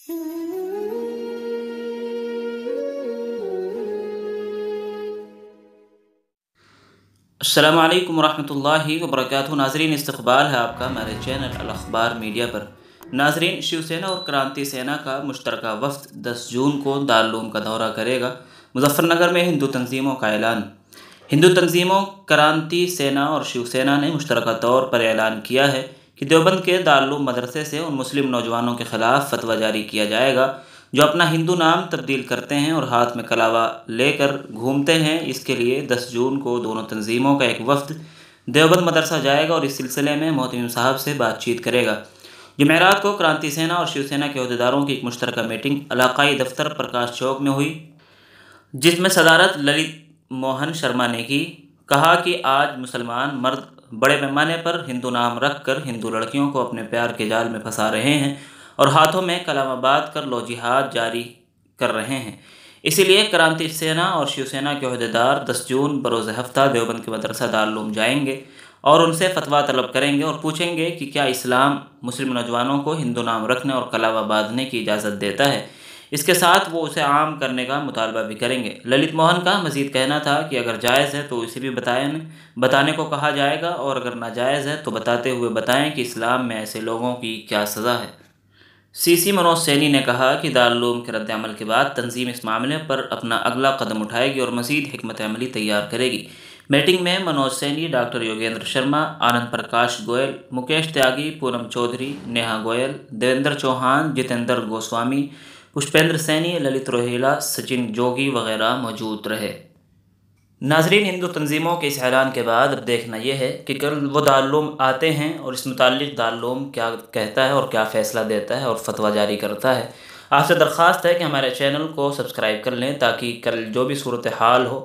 अस्सलामु अलैकुम वरहमतुल्लाहि वबरकातुहू। नाजरीन, इस्तक़बाल है आपका हमारे चैनल अल अख़बार मीडिया पर। नाजरीन, शिवसेना और क्रांति सेना का मुश्तरका वफ़द 10 जून को दारुल का दौरा करेगा। मुज़फ़्फ़रनगर में हिंदू तंजीमों का ऐलान। हिंदू तंजीमों क्रांति सेना और शिवसेना ने मुश्तरका तौर पर ऐलान किया है कि देवबंद के दारुल मदरसे से उन मुस्लिम नौजवानों के ख़िलाफ़ फतवा जारी किया जाएगा जो अपना हिंदू नाम तब्दील करते हैं और हाथ में कलावा लेकर घूमते हैं। इसके लिए 10 जून को दोनों तंजीमों का एक वफ़द देवबंद मदरसा जाएगा और इस सिलसिले में मोहतमिम साहब से बातचीत करेगा। जुमेरात को क्रांति सेना और शिवसेना के अहदेदारों की एक मुश्तरका मीटिंग इलाकाई दफ्तर प्रकाश चौक में हुई, जिसमें सदारत ललित मोहन शर्मा ने की। कहा कि आज मुसलमान मर्द बड़े पैमाने पर हिंदू नाम रख कर हिंदू लड़कियों को अपने प्यार के जाल में फंसा रहे हैं और हाथों में कलामा बांध कर लो जिहाद जारी कर रहे हैं। इसीलिए क्रांति सेना और शिवसेना के अहदेदार 10 जून बरोज़ हफ्ता देवबंद के मदरसा दारुल जाएंगे और उनसे फतवा तलब करेंगे और पूछेंगे कि क्या इस्लाम मुस्लिम नौजवानों को हिंदू नाम रखने और कलावा बांधने की इजाज़त देता है। इसके साथ वो उसे आम करने का मुतालबा भी करेंगे। ललित मोहन का मज़ीद कहना था कि अगर जायज़ है तो इसे भी बताने को कहा जाएगा और अगर नाजायज़ है तो बताते हुए बताएं कि इस्लाम में ऐसे लोगों की क्या सज़ा है। सीसी मनोज सैनी ने कहा कि दारुल के रद्द-ए-अमल के बाद तंजीम इस मामले पर अपना अगला कदम उठाएगी और मज़ीद हिकमत अमली तैयार करेगी। मीटिंग में मनोज सैनी, डॉक्टर योगेंद्र शर्मा, आनंद प्रकाश गोयल, मुकेश त्यागी, पूनम चौधरी, नेहा गोयल, देवेंद्र चौहान, जितेंद्र गोस्वामी, पुष्पेंद्र सैनी, ललित रोहेला, सचिन जोगी वगैरह मौजूद रहे। नाजरीन, हिंदू तंजीमों के इस ऐलान के बाद अब देखना यह है कि कल वो दारुल आते हैं और इस मुताल्लिक़ दारुल क्या कहता है और क्या फ़ैसला देता है और फतवा जारी करता है। आपसे दरख्वास्त है कि हमारे चैनल को सब्सक्राइब कर लें ताकि कल जो भी सूरत हाल हो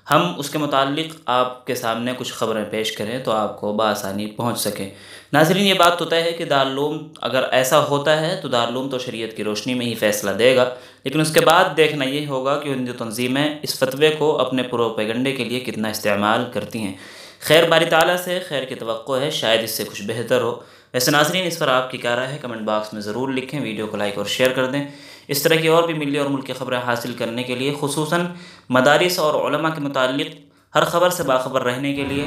हम उसके मुताल्लिक़ आपके सामने कुछ ख़बरें पेश करें तो आपको बआसानी पहुँच सकें। नाज़रीन, ये बात तो तय है कि दारुल अगर ऐसा होता है तो दारुल तो शरीयत की रोशनी में ही फ़ैसला देगा, लेकिन उसके बाद देखना ये होगा कि हिंदू तंजीमें इस फतवे को अपने प्रोपेगंडे के लिए कितना इस्तेमाल करती हैं। खैर, बारी ताला से खैर की तवक्को है, शायद इससे कुछ बेहतर हो। वैसे नाज़रीन, इस पर आपकी क्या राय है कमेंट बॉक्स में ज़रूर लिखें। वीडियो को लाइक और शेयर कर दें। इस तरह की और भी मिली और मुल्क की ख़बरें हासिल करने के लिए, खुसूसन मदारिस और उलमा के मुताल्लिक़ हर ख़बर से बाखबर रहने के लिए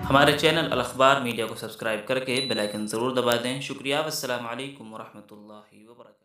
हमारे चैनल अल अख़बार मीडिया को सब्सक्राइब करके बेल आइकन ज़रूर दबा दें। शुक्रिया। अस्सलामु अलैकुम वरहमतुल्लाहि वबरकातुहू।